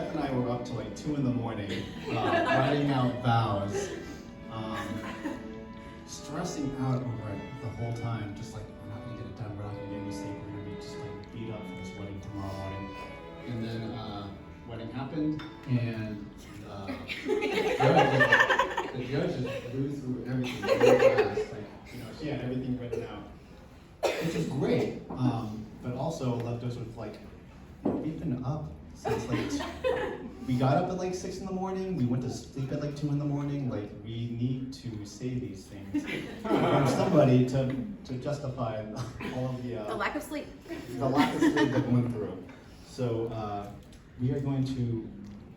Beth and I were up till like 2 in the morning, writing out vows, stressing out over it the whole time, just like, we're not gonna get it done, we're not gonna get any sleep, we're gonna be just like beat up for this wedding tomorrow morning. And then, wedding happened, and, the judge just blew through everything really fast, like, she had everything written out, which is great, but also left us with like, we've been up since like, we got up at like 6 in the morning, we went to sleep at like 2 in the morning, like we need to say these things for somebody to justify all of the lack of sleep. The lack of sleep that went through. So we are going to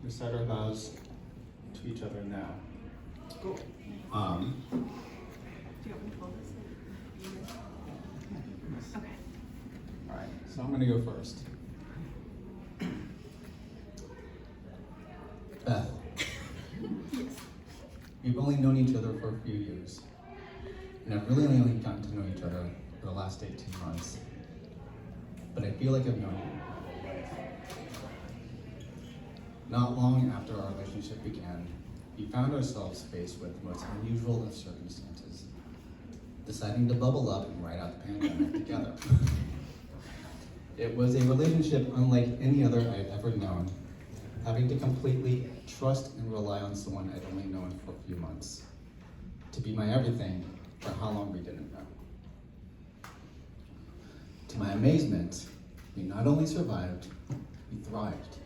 recite our vows to each other now. Cool. Do you want me to hold this? Okay. All right, so I'm gonna go first. Beth, Yes. we've only known each other for a few years, and I've really only gotten to know each other for the last 18 months, but I feel like I've known you. Not long after our relationship began, we found ourselves faced with the most unusual of circumstances, deciding to bubble up and ride out the pandemic together. It was a relationship unlike any other I've ever known, having to completely trust and rely on someone I'd only known for a few months, to be my everything for how long we didn't know. To my amazement, we not only survived, we thrived.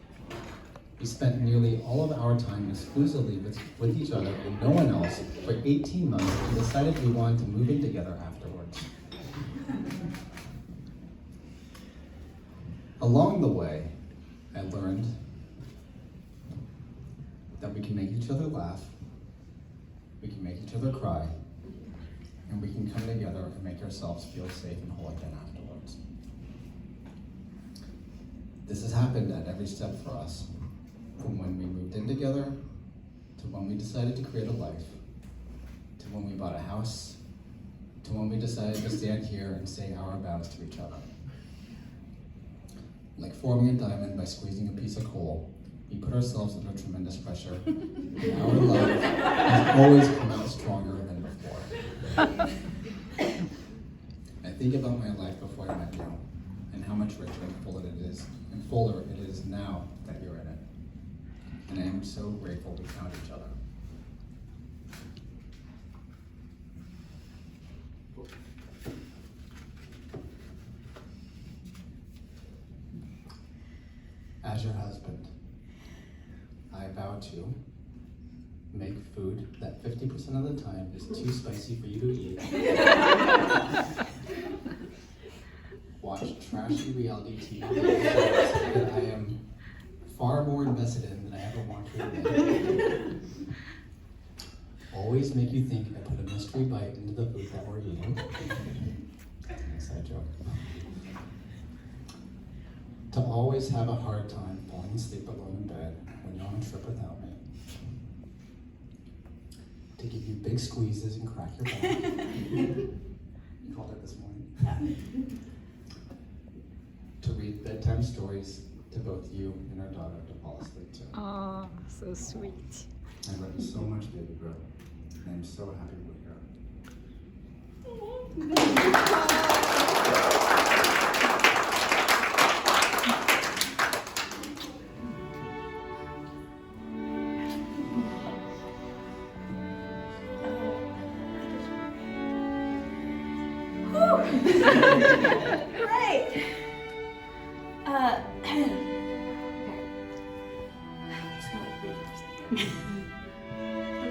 We spent nearly all of our time exclusively with each other and no one else for 18 months and decided we wanted to move in together afterwards. Along the way, I learned that we can make each other laugh, we can make each other cry, and we can come together and make ourselves feel safe and whole again afterwards. This has happened at every step for us, from when we moved in together, to when we decided to create a life, to when we bought a house, to when we decided to stand here and say our vows to each other. Like forming a diamond by squeezing a piece of coal, we put ourselves under tremendous pressure, and our love has always come out stronger than before. I think about my life before I met you, and how much richer and fuller it is now that you're in it. And I am so grateful we found each other. As your husband, I vow to make food that 50% of the time is too spicy for you to eat. Watch trashy reality TV that I am far more invested in than I ever want to admit. Always make you think I put a mystery bite into the food that we're eating. That's an inside joke. To always have a hard time falling asleep alone in bed when you're on a trip without me. To give you big squeezes and crack your back. You called it this morning. Yeah. To read bedtime stories to both you and our daughter to fall asleep to. Oh, so sweet. I love you so much, baby girl. And I'm so happy we're here. Great. That's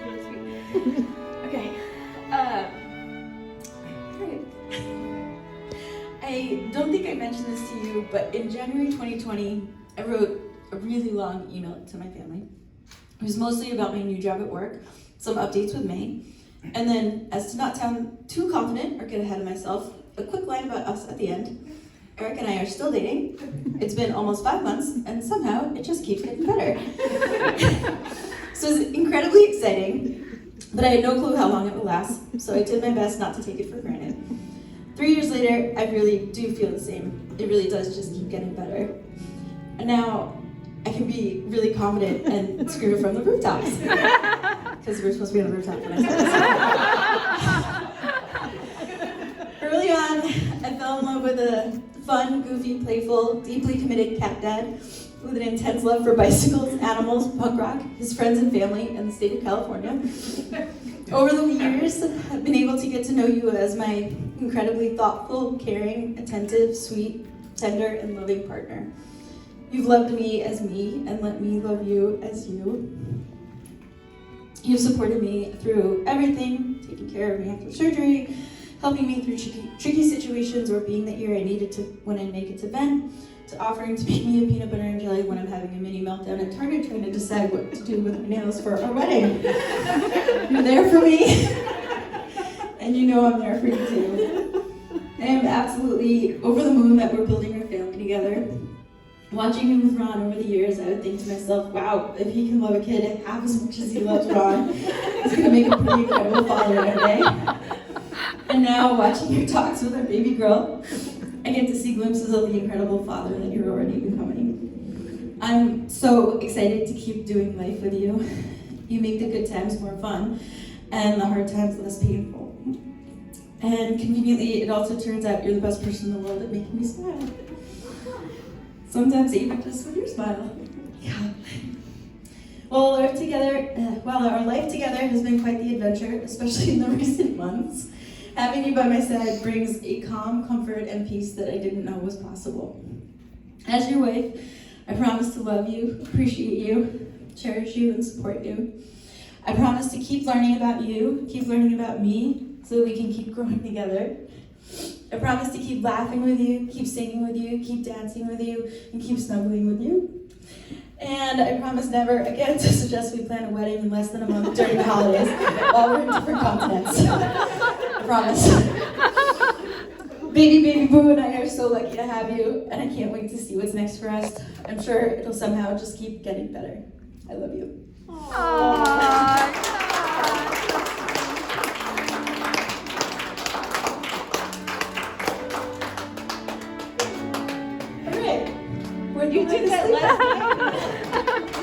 really sweet. Okay. Great. I don't think I mentioned this to you, but in January 2020, I wrote a really long email to my family. It was mostly about my new job at work, some updates with May, and then, as to not sound too confident or get ahead of myself, a quick line about us at the end. Eric and I are still dating. It's been almost 5 months, and somehow it just keeps getting better. So it's incredibly exciting, but I had no clue how long it would last, so I did my best not to take it for granted. 3 years later, I really do feel the same. It really does just keep getting better. And now, I can be really confident and scream it from the rooftops. Because we're supposed to be on the rooftop when I said this. Early on, I fell in love with a fun, goofy, playful, deeply committed cat dad with an intense love for bicycles, animals, punk rock, his friends and family, and the state of California. Over the years, I've been able to get to know you as my incredibly thoughtful, caring, attentive, sweet, tender, and loving partner. You've loved me as me and let me love you as you. You've supported me through everything, taking care of me after surgery, helping me through tricky situations, or being the ear I needed to when I make it to vent, to offering to make me a peanut butter and jelly when I'm having a mini meltdown at Target trying to decide what to do with my nails for our wedding. You're there for me, and you know I'm there for you too. I am absolutely over the moon that we're building our family together. Watching him with Ron over the years, I would think to myself, wow, if he can love a kid half as much as he loves Ron, he's gonna make a pretty incredible father one day. And now, watching your talks with our baby girl, I get to see glimpses of the incredible father that you're already becoming. I'm so excited to keep doing life with you. You make the good times more fun, and the hard times less painful. And conveniently, it also turns out you're the best person in the world at making me smile. Sometimes even just with your smile. Yeah. While our life together has been quite the adventure, especially in the recent months, having you by my side brings a calm, comfort, and peace that I didn't know was possible. As your wife, I promise to love you, appreciate you, cherish you, and support you. I promise to keep learning about you, keep learning about me, so that we can keep growing together. I promise to keep laughing with you, keep singing with you, keep dancing with you, and keep snuggling with you. And I promise never again to suggest we plan a wedding in less than a month during the holidays while we're in different continents. I promise. Baby Boo and I are so lucky to have you, and I can't wait to see what's next for us. I'm sure it'll somehow just keep getting better. I love you. Aww. You did that last night.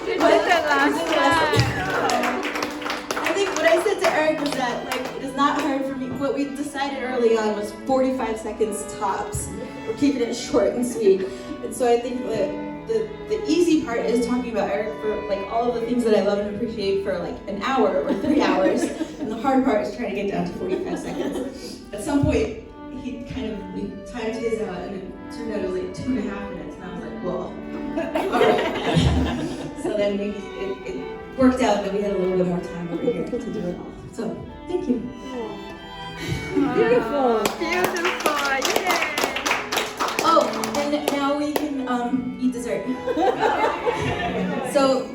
You did that last night. I think what I said to Eric was that it is not hard for me. What we decided early on was 45 seconds tops. We're keeping it short and sweet. And so I think the easy part is talking about Eric for all of the things that I love and appreciate for an hour or 3 hours. And the hard part is trying to get down to 45 seconds. At some point, he kind of timed his out, and it turned out it was 2.5 minutes. And I was like, well, all right. So then it worked out that we had a little bit more time over here to do it all. So, thank you. Beautiful. Beautiful. Yay. Oh, and now we can eat dessert. So